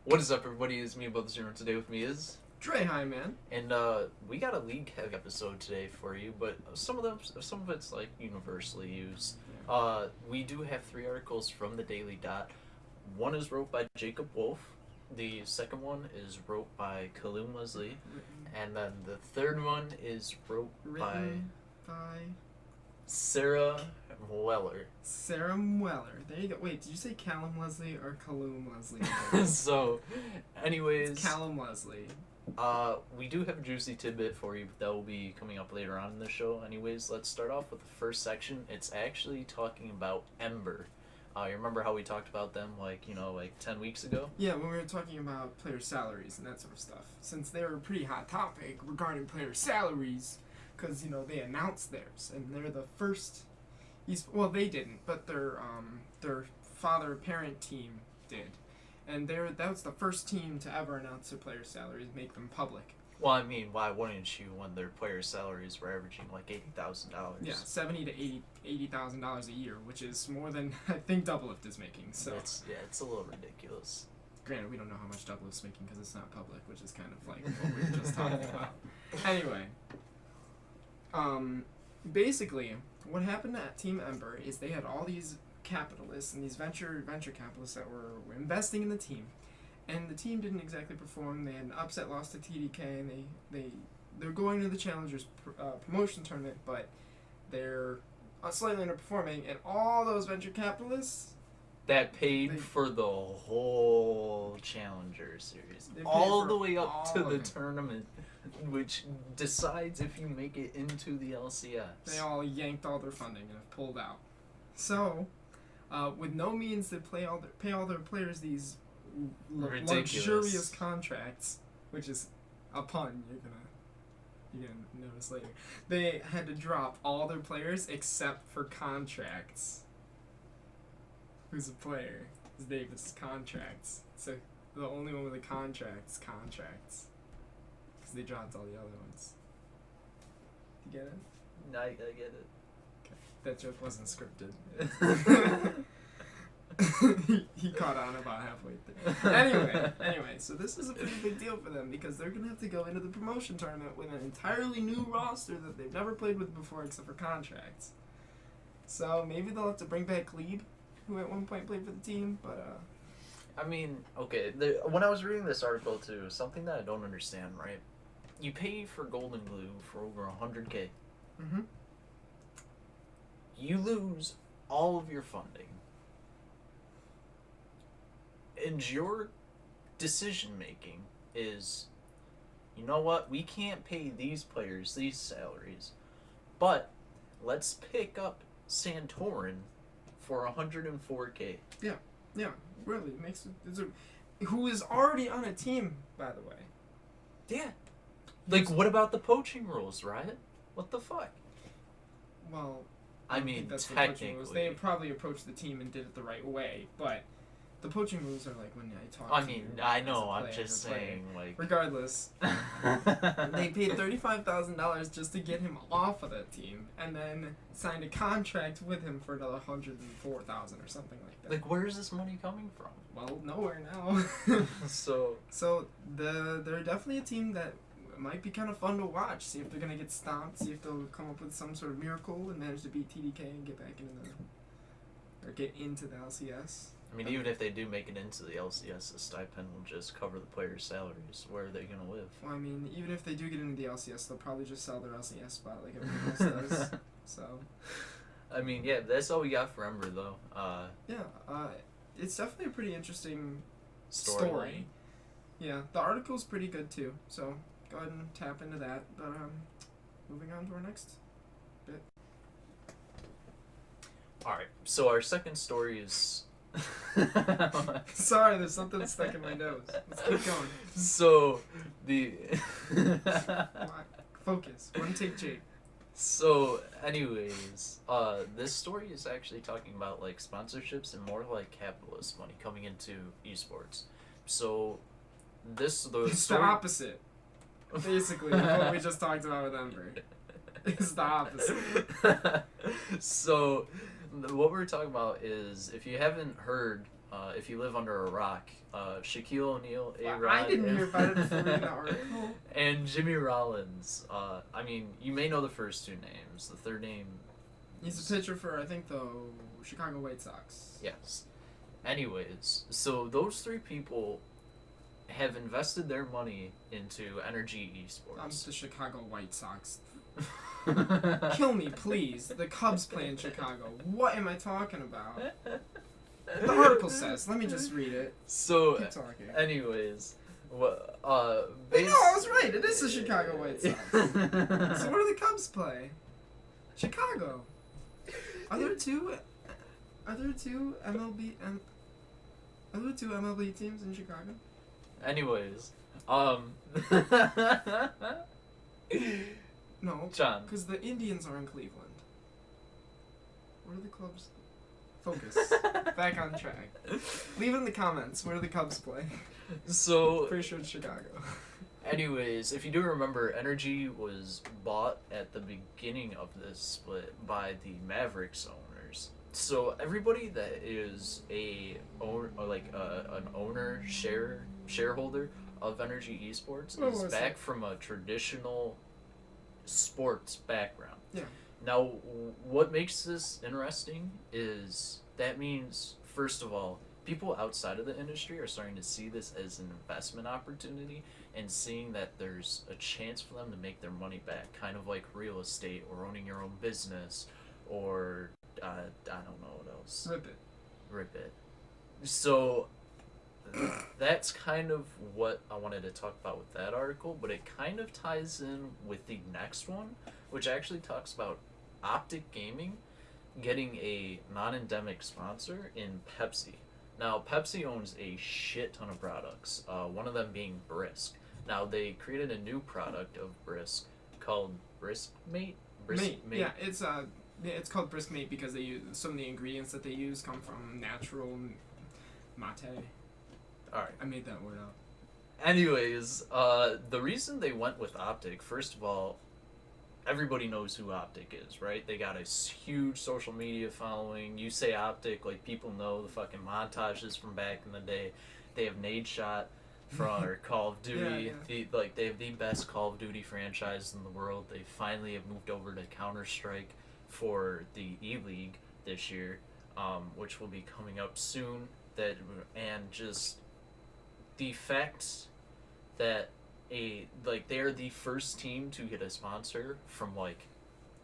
What is up, everybody? It's me, Brother Zero. Today with me is Dre, hi, man. and we got a league episode today for you, but some of it's like universally used. We do have 3 articles from the Daily Dot. One is wrote by Jacob Wolf. The second one is wrote by Kaloum Leslie, and then the third one is Written by Sarah Weller. Sarah Weller. There you go. Wait, did you say Callum Leslie or Kaloum Leslie? So, anyways, It's Callum Leslie. we do have a juicy tidbit for you that will be coming up later on in the show. Anyways, let's start off with the first section. It's actually talking about Ember. You remember how we talked about them, like 10 weeks ago? Yeah, when we were talking about player salaries and that sort of stuff. Since they were a pretty hot topic regarding player salaries, because, they announced theirs, and they're the first... Well, they didn't, but their father-parent team did. And that was the first team to ever announce their player salaries, make them public. Well, I mean, why wouldn't you when their player salaries were averaging like $80,000? Yeah, $70,000 to $80,000 a year, which is more than I think Doublelift is making. So it's a little ridiculous. Granted, we don't know how much Doublelift's making because it's not public, which is kind of like what we were just talking about. Anyway, basically, what happened at Team Ember is they had all these capitalists and these venture capitalists that were investing in the team. And the team didn't exactly perform. They had an upset loss to TDK, and they're going to the Challengers promotion tournament, but they're slightly underperforming. And all those venture capitalists that paid for the whole Challenger series, all the way up to the tournament, which decides if you make it into the LCS. They all yanked all their funding and have pulled out. So, with no means to pay all their players these luxurious contracts, which is a pun you're gonna notice later. They had to drop all their players except for contracts. Who's a player? His name is Contracts. So the only one with the contracts, because they dropped all the other ones. You get it? I get it. Okay. That joke wasn't scripted. he caught on about halfway through. Anyway, so this is a pretty big deal for them because they're gonna have to go into the promotion tournament with an entirely new roster that they've never played with before except for contracts. So maybe they'll have to bring back Glebe, who at one point played for the team, but I mean, okay, when I was reading this article too, something that I don't understand, right? You pay for Golden Glue for over $100K. Mm-hmm. You lose all of your funding. And your decision making is, you know what, we can't pay these players these salaries, but let's pick up Santorin for $104K. Yeah, really makes it. Who is already on a team, by the way. Yeah. Like, what about the poaching rules, right? What the fuck? Well, I mean, that's technically. They probably approached the team and did it the right way, but the poaching rules are like when I talk. I mean, I know. I'm just saying, like. Regardless, they paid $35,000 just to get him off of that team, and then signed a contract with him for another $104,000 or something like that. Like, where is this money coming from? Well, nowhere now. So they're definitely a team that might be kind of fun to watch. See if they're gonna get stomped. See if they'll come up with some sort of miracle and manage to beat TDK and get back into the LCS. I mean, even if they do make it into the LCS, the stipend will just cover the players' salaries. Where are they going to live? Well, I mean, even if they do get into the LCS, they'll probably just sell their LCS spot like everyone else does. So, I mean, yeah, that's all we got for Ember, though. It's definitely a pretty interesting Story. Yeah, the article's pretty good, too. So, go ahead and tap into that. But, moving on to our next bit. Alright, so our second story is... Sorry, there's something stuck in my nose. Let's keep going. So, the... Focus. One take, Jake. So, anyways, this story is actually talking about, like, sponsorships and more, like, capitalist money coming into esports. So, It's the opposite. Basically, what we just talked about with Ember. It's the opposite. So... what we're talking about is, if you haven't heard, if you live under a rock, Shaquille O'Neal, A-Rod, I didn't hear about it before reading the article. And Jimmy Rollins. I mean, you may know the first two names. The third name... He's a pitcher for, I think, the Chicago White Sox. Yes. Anyways, so those three people have invested their money into NRG Esports. I'm the Chicago White Sox. Kill me, please. The Cubs play in Chicago. What am I talking about? The article says. Let me just read it. So, keep talking. Anyways, no, I was right. It is the Chicago White Sox. So where do the Cubs play? Chicago. Are there two MLB teams in Chicago? Anyways, No, John. Because the Indians are in Cleveland. Where do the Cubs? Focus. Back on track. Leave it in the comments. Where do the Cubs play? So pretty sure it's Chicago. Anyways, if you do remember, NRG was bought at the beginning of this split by the Mavericks owners. So everybody that is an owner shareholder of NRG Esports is back from a traditional sports background. Yeah. Now, what makes this interesting is that means, first of all, people outside of the industry are starting to see this as an investment opportunity and seeing that there's a chance for them to make their money back, kind of like real estate or owning your own business or I don't know what else. Rip it. So that's kind of what I wanted to talk about with that article, but it kind of ties in with the next one, which actually talks about Optic Gaming getting a non-endemic sponsor in Pepsi. Now, Pepsi owns a shit ton of products, one of them being Brisk. Now, they created a new product of Brisk called Brisk Mate? Mate. Yeah, it's called Brisk Mate because they use some of the ingredients that they use come from natural mate. Alright. I made that word up. Anyways, the reason they went with Optic, first of all, everybody knows who Optic is, right? They got a huge social media following. You say Optic, like, people know the fucking montages from back in the day. They have Nade Shot from Call of Duty. Yeah. They have the best Call of Duty franchise in the world. They finally have moved over to Counter-Strike for the E-League this year, which will be coming up soon. And just the fact that they're the first team to get a sponsor from, like,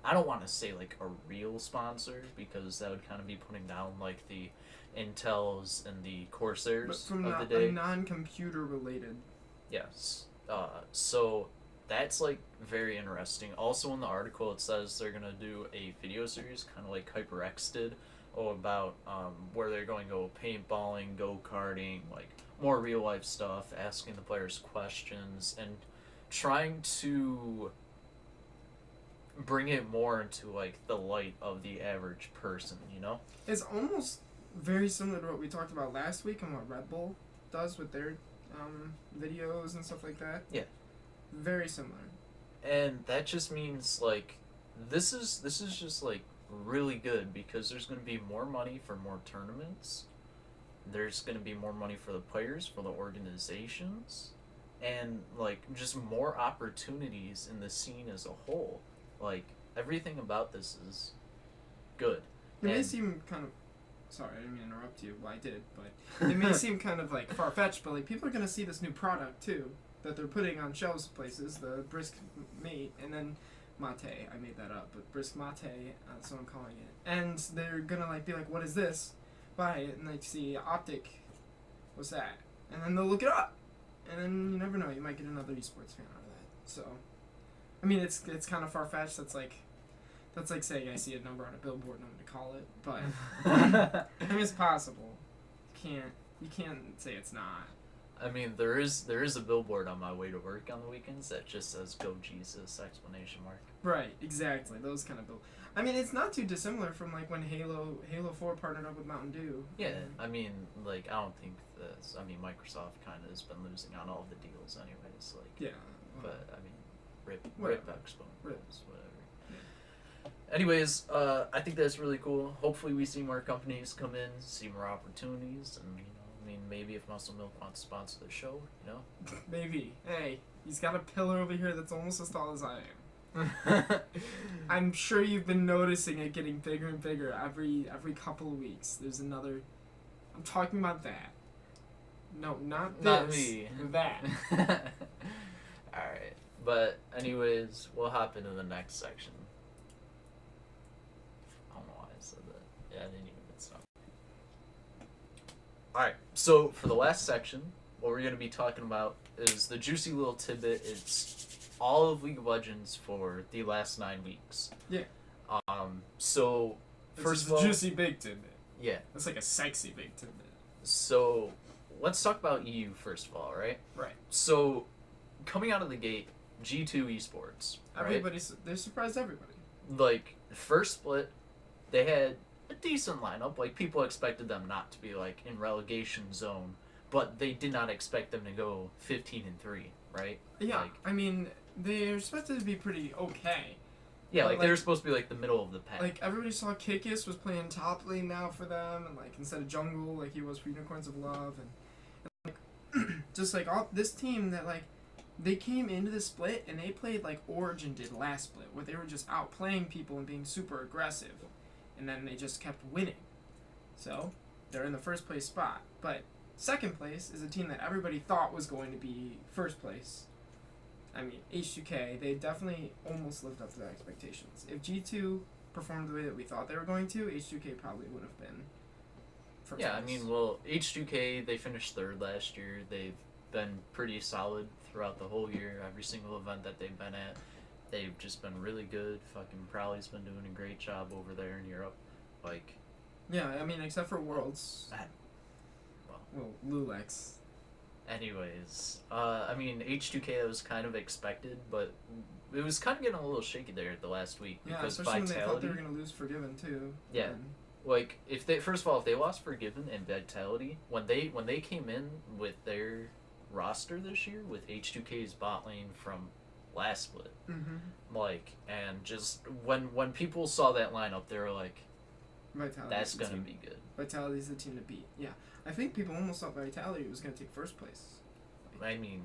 I don't want to say like a real sponsor because that would kind of be putting down like the Intels and the Corsairs but from of the day. A non-computer related. Yes. So that's like very interesting. Also in the article it says they're gonna do a video series, kind of like HyperX did, about where they're going to go paintballing, go-karting, like more real-life stuff, asking the players questions, and trying to bring it more into like the light of the average person, you know? It's almost very similar to what we talked about last week and what Red Bull does with their videos and stuff like that. Yeah. Very similar. And that just means like this is just like really good because there's going to be more money for more tournaments. There's going to be more money for the players, for the organizations, and like just more opportunities in the scene as a whole. Like everything about this is good. It may seem kind of sorry, I didn't mean to interrupt you. Well, I did, but it may seem kind of like far-fetched, but like people are going to see this new product too that they're putting on shelves places, the Brisk Mate, and then Mate. I made that up, but Brisk Mate, that's what I'm calling it. And they're gonna like be like, "What is this?" Buy it, and like see Optic. What's that? And then they'll look it up, and then you never know, you might get another esports fan out of that. So, I mean, it's kind of far fetched. That's like saying I see a number on a billboard and I'm gonna call it, but I mean it's possible. You can't say it's not. I mean, there is a billboard on my way to work on the weekends that just says "Go Jesus!" ! Right, exactly. Those kind of I mean, it's not too dissimilar from like when Halo 4 partnered up with Mountain Dew. Yeah, I mean, like I don't think this. I mean, Microsoft kind of has been losing on all the deals, anyways. Like, yeah. But I mean, rip Expo, Rip. whatever. anyways, I think that's really cool. Hopefully, we see more companies come in, see more opportunities, and I mean, maybe if Muscle Milk wants to sponsor the show, Maybe. Hey, he's got a pillar over here that's almost as tall as I am. I'm sure you've been noticing it getting bigger and bigger every couple of weeks. There's another. I'm talking about that. No, not this. Not me. That. Alright. But, anyways, we'll hop into the next section. I don't know why I said that. Yeah, I didn't even stop. Alright, so for the last section, what we're going to be talking about is the juicy little tidbit. It's all of League of Legends for the last 9 weeks. Yeah. So, first of all... juicy big tidbit. Yeah. That's like a sexy big tidbit. So, let's talk about EU first of all, right? Right. So, coming out of the gate, G2 Esports. Right? They surprised everybody. Like, first split, they had a decent lineup. Like, people expected them not to be, like, in relegation zone, but they did not expect them to go 15-3, right? Yeah, I mean, they're expected to be pretty okay. Yeah, like, they were supposed to be, like, the middle of the pack. Like, everybody saw Kikis was playing top lane now for them, and, like, instead of jungle, like, he was for Unicorns of Love, and like, just, like, all this team that, like, they came into the split, and they played like Origin did last split, where they were just outplaying people and being super aggressive, and then they just kept winning. So, they're in the first place spot. But second place is a team that everybody thought was going to be first place. I mean, H2K, they definitely almost lived up to their expectations. If G2 performed the way that we thought they were going to, H2K probably would have been first place. I mean, well, H2K, they finished third last year. They've been pretty solid throughout the whole year. Every single event that they've been at, they've just been really good. Fucking Prowley's been doing a great job over there in Europe. Like, yeah, I mean, except for Worlds. Well, Lulex. Anyways, I mean, H2K was kind of expected, but it was kind of getting a little shaky there the last week. Yeah, because especially Vitality, when they thought they were going to lose Forgiven, too. Yeah. Like, if they, first of all, if they lost Forgiven and Vitality, when they came in with their roster this year, with H2K's bot lane from last split, like, and just when people saw that lineup, they were like, Vitality's that's going to be good. Vitality's the team to beat. Yeah. I think people almost thought Vitality was going to take first place. I mean,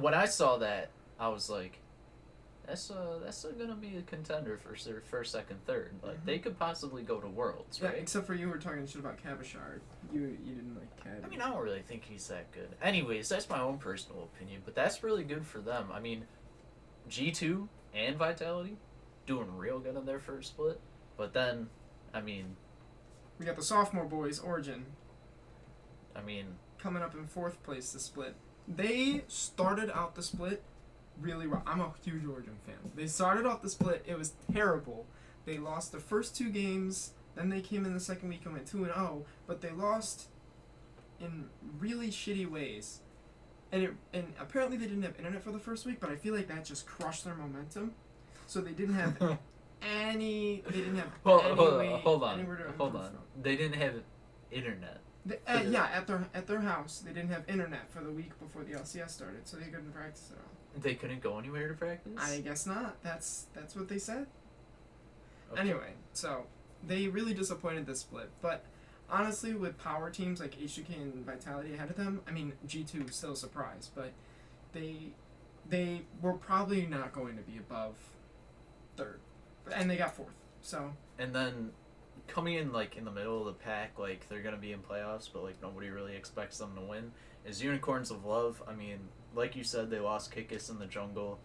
when I saw that, I was like, that's going to be a contender for first, second, third. Like, they could possibly go to Worlds, right? Yeah, except for you were talking shit about Cabashard. You didn't like Cab. I mean, I don't really think he's that good. Anyways, that's my own personal opinion, but that's really good for them. I mean, G2 and Vitality doing real good in their first split, but then, I mean... We got the sophomore boys, Origin. I mean... Coming up in fourth place this split. They started out the split really well. I'm a huge Origin fan. They started off the split. It was terrible. They lost the first 2 games. Then they came in the second week and went 2-0. But they lost in really shitty ways. And apparently they didn't have internet for the first week, but I feel like that just crushed their momentum. So they didn't have any... They didn't have Hold on. They didn't have internet. Yeah, at their house, they didn't have internet for the week before the LCS started, so they couldn't practice at all. They couldn't go anywhere to practice? I guess not. That's what they said. Okay. Anyway, so they really disappointed this split, but honestly, with power teams like H2K and Vitality ahead of them, I mean, G2 still a surprise, but they were probably not going to be above third, and they got fourth. So. And then coming in like in the middle of the pack, like they're gonna be in playoffs, but like nobody really expects them to win, is Unicorns of Love. I mean, like you said, they lost Kikis in the jungle.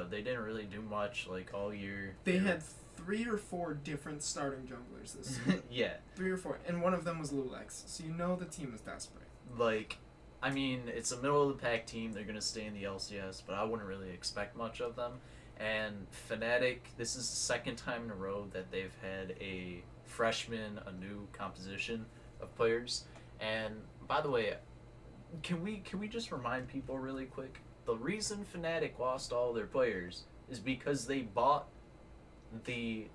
They didn't really do much like all year. They had 3 or 4 different starting junglers this year. Yeah. 3 or 4, and one of them was Lulex, so you know the team is desperate. Like, I mean, it's a middle of the pack team. They're gonna stay in the LCS, but I wouldn't really expect much of them. And Fnatic, this is the second time in a row that they've had a freshman, a new composition of players. And by the way, can we just remind people really quick, the reason Fnatic lost all their players is because they bought the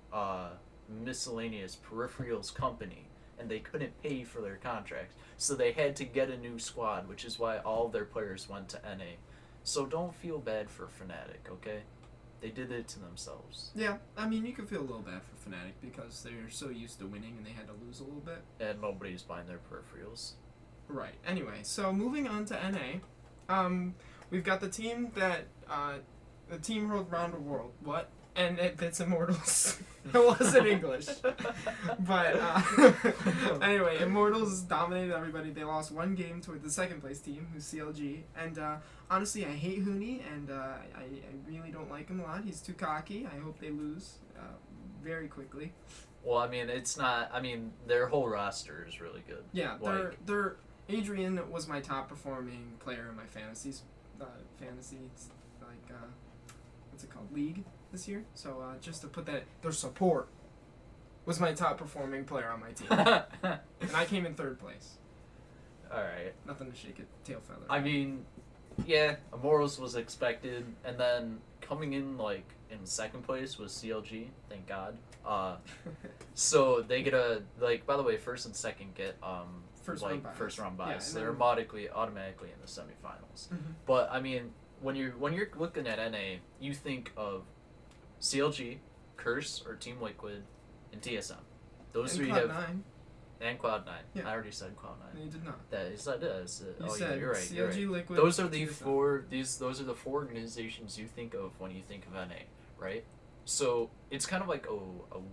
miscellaneous peripherals company, and they couldn't pay for their contracts, so they had to get a new squad, which is why all their players went to NA. So don't feel bad for Fnatic, okay? They did it to themselves. Yeah, I mean, you can feel a little bad for Fnatic because they're so used to winning and they had to lose a little bit. And nobody's buying their peripherals. Right. Anyway, so moving on to NA, we've got the team that the team ruled around the world. What? And it's Immortals. It wasn't English. But anyway, Immortals dominated everybody. They lost one game to the second place team, who's CLG. And honestly, I hate Hooney, and I really don't like him a lot. He's too cocky. I hope they lose very quickly. Well, I mean, it's not. I mean, their whole roster is really good. Yeah, they're Adrian was my top performing player in my fantasy, like what's it called, league this year. So just to put that, their support was my top performing player on my team, and I came in third place. All right. Nothing to shake a tail feather. I mean, yeah, Immortals was expected, and then coming in like in second place was CLG. Thank God. So they get by the way, first and second get first round buys. Yeah, so they're automatically in the semifinals. Mm-hmm. But I mean, when you're looking at NA, you think of CLG, Curse or Team Liquid, and TSM. Those three have Cloud9. And Cloud9. Yeah. I already said Cloud9. No, you did not. You said you're right. CLG, You're right. Liquid. Those are the TSM. those are the four organizations you think of when you think of NA, right? So it's kind of like a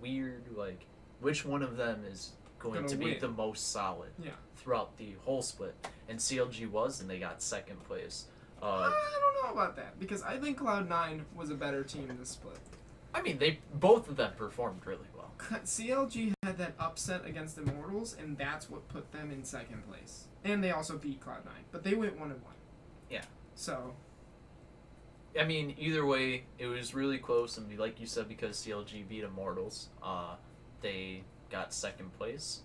weird like which one of them is going to be win. the most solid throughout the whole split, and CLG was, and they got second place. I don't know about that because I think Cloud9 was a better team in this split. I mean, both of them performed really well. CLG had that upset against Immortals, and that's what put them in second place. And they also beat Cloud9, but they went 1-1. Yeah. So. I mean, either way, it was really close, and like you said, because CLG beat Immortals, they got second place.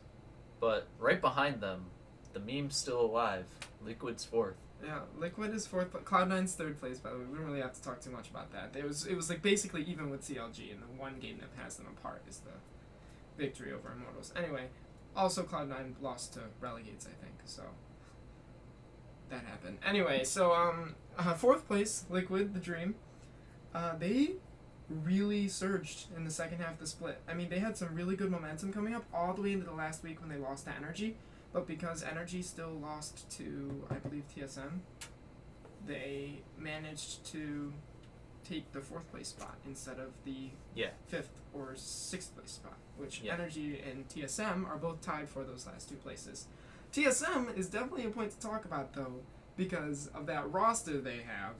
But right behind them, the meme's still alive. Liquid's fourth. Yeah, Liquid is fourth, but Cloud9's third place, by the way. We don't really have to talk too much about that. It was like basically even with CLG, and the one game that has them apart is the victory over Immortals. Anyway, also Cloud9 lost to Relegates, I think, so that happened. Anyway, so fourth place, Liquid, the Dream. They really surged in the second half of the split. I mean, they had some really good momentum coming up all the way into the last week when they lost to NRG. But because NRG still lost to, I believe, TSM, they managed to take the fourth place spot instead of the fifth or sixth place spot, which NRG and TSM are both tied for those last two places. TSM is definitely a point to talk about, though, because of that roster they have.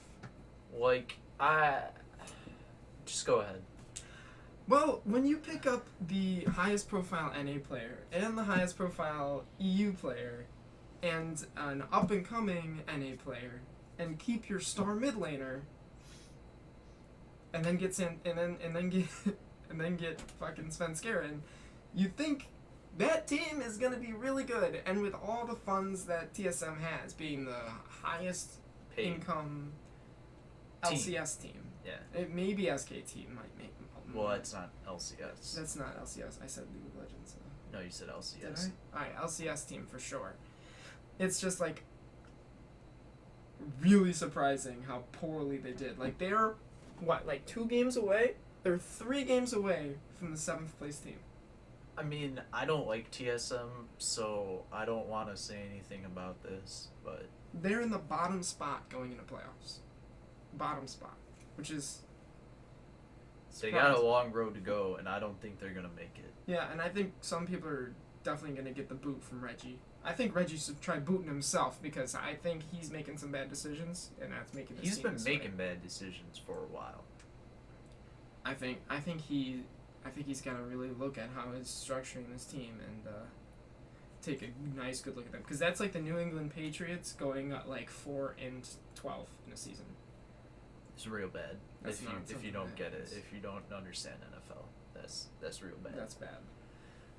Just go ahead. Well, when you pick up the highest profile NA player and the highest profile EU player and an up and coming NA player and keep your star mid laner and then get fucking Svenskeren, you think that team is gonna be really good. And with all the funds that TSM has, being the highest income LCS team. Yeah. Maybe SK team might make. Well, it's not LCS. That's not LCS. I said League of Legends. No, you said LCS. Did I? Alright, LCS team for sure. It's just like really surprising how poorly they did. Like they're 2 games away? They're 3 games away from the 7th place team. I mean, I don't like TSM, so I don't want to say anything about this, but they're in the bottom spot going into playoffs. Bottom spot, which is. They got a long road to go, and I don't think they're going to make it. Yeah, and I think some people are definitely going to get the boot from Reggie. I think Reggie should try booting himself because I think he's making some bad decisions, and that's making his team He's been making bad decisions for a while. I think he's got to really look at how he's structuring this team and take a nice good look at them, because that's like the New England Patriots going 4-12 in a season. It's real bad. If you don't get it, if you don't understand NFL, that's real bad. That's bad.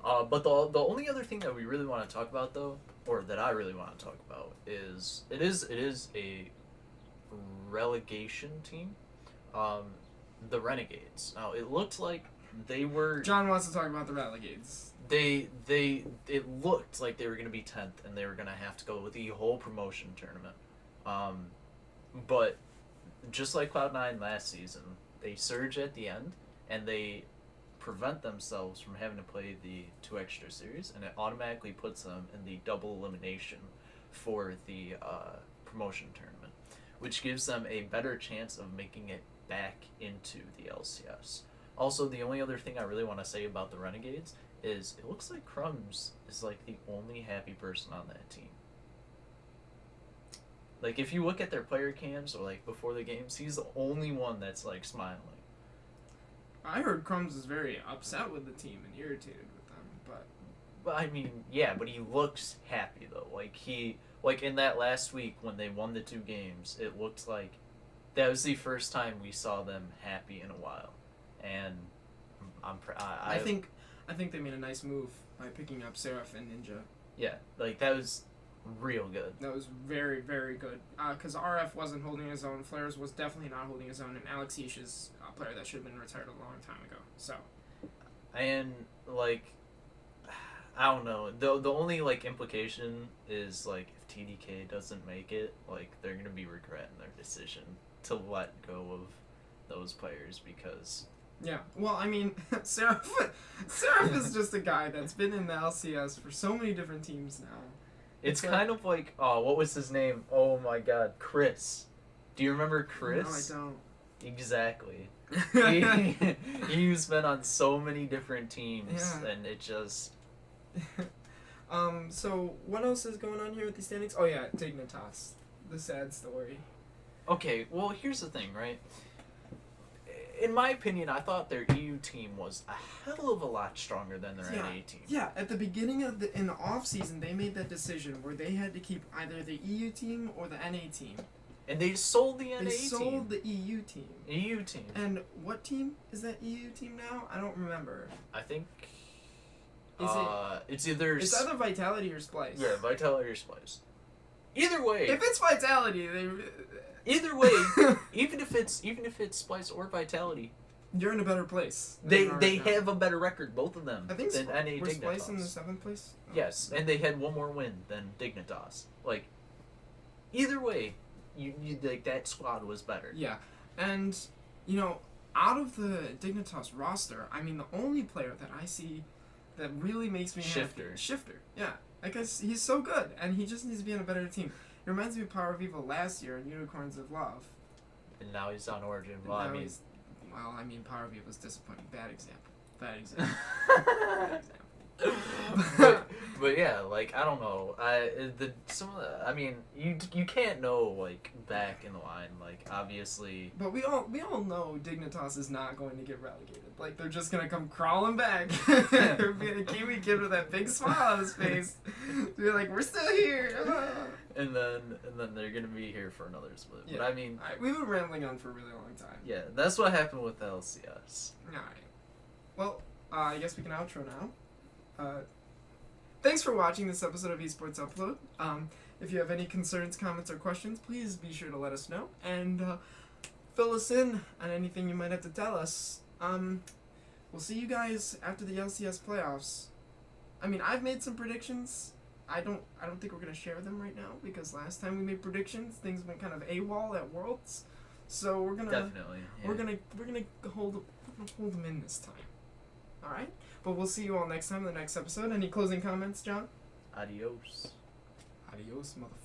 But the only other thing that we really want to talk about, though, or that I really want to talk about, is it is a relegation team, the Renegades. Now it looked like they were. John wants to talk about the Renegades. It looked like they were going to be 10th, and they were going to have to go with the whole promotion tournament. But just like Cloud9 last season, they surge at the end, and they prevent themselves from having to play the 2 extra series, and it automatically puts them in the double elimination for the promotion tournament, which gives them a better chance of making it back into the LCS. Also, the only other thing I really want to say about the Renegades is it looks like Crumbs is like the only happy person on that team. Like, if you look at their player cams or like before the games, he's the only one that's like smiling. I heard Crumbs is very upset with the team and irritated with them, but I mean, yeah, but he looks happy though. Like in that last week when they won the 2 games, it looked like that was the first time we saw them happy in a while, and I think they made a nice move by picking up Seraph and Ninja. Yeah, like that was real good. That was very, very good. Because RF wasn't holding his own, Flares was definitely not holding his own, and Alex Ish is a player that should have been retired a long time ago. So, and like, I don't know. The only like implication is like if TDK doesn't make it, like they're gonna be regretting their decision to let go of those players because. Yeah, well, I mean, Seraph is just a guy that's been in the LCS for so many different teams now. It's kind of like, oh, what was his name? Oh my god, Chris. Do you remember Chris? No, I don't. Exactly. He's been on so many different teams, and it just... So, what else is going on here with the standings? Oh yeah, Dignitas. The sad story. Okay, well, here's the thing, right? In my opinion, I thought their EU team was a hell of a lot stronger than their NA team. Yeah, at the beginning of in the off season, they made that decision where they had to keep either the EU team or the NA team. And they sold the NA team. They sold the EU team. EU team. And what team is that EU team now? I don't remember. I think it's either Vitality or Splice. Yeah, Vitality or Splice. Either way. If it's Vitality, they. Either way, even if it's Splice or Vitality, you're in a better place. They have a better record, both of them. I think than NA were Dignitas. Splice in the 7th place. Oh. Yes, and they had one more win than Dignitas. Like, either way, you like that squad was better. Yeah, and you know, out of the Dignitas roster, I mean, the only player that I see that really makes me happy. Shifter. Yeah, I guess he's so good, and he just needs to be on a better team. It reminds me of Power Vivo last year in Unicorns of Love. And now he's on Origin. Well, I mean, Power Vivo's disappointing. Bad example. Bad example. but yeah, like I don't know. I mean, you can't know like back in the line, like obviously. But we all know Dignitas is not going to get relegated. Like they're just gonna come crawling back. They're being a Kiwi kid with that big smile on his face. They're like, we're still here. And then they're gonna be here for another split. Yeah. But I mean, we've been rambling on for a really long time. Yeah, that's what happened with the LCS. All right. Well, I guess we can outro now. Thanks for watching this episode of Esports Upload. If you have any concerns, comments, or questions, please be sure to let us know and fill us in on anything you might have to tell us. We'll see you guys after the LCS playoffs. I mean, I've made some predictions. I don't think we're gonna share them right now because last time we made predictions, things went kind of AWOL at Worlds. So we're gonna definitely we're gonna hold them in this time. All right, but we'll see you all next time in the next episode. Any closing comments, John? Adios. Adios, motherfucker.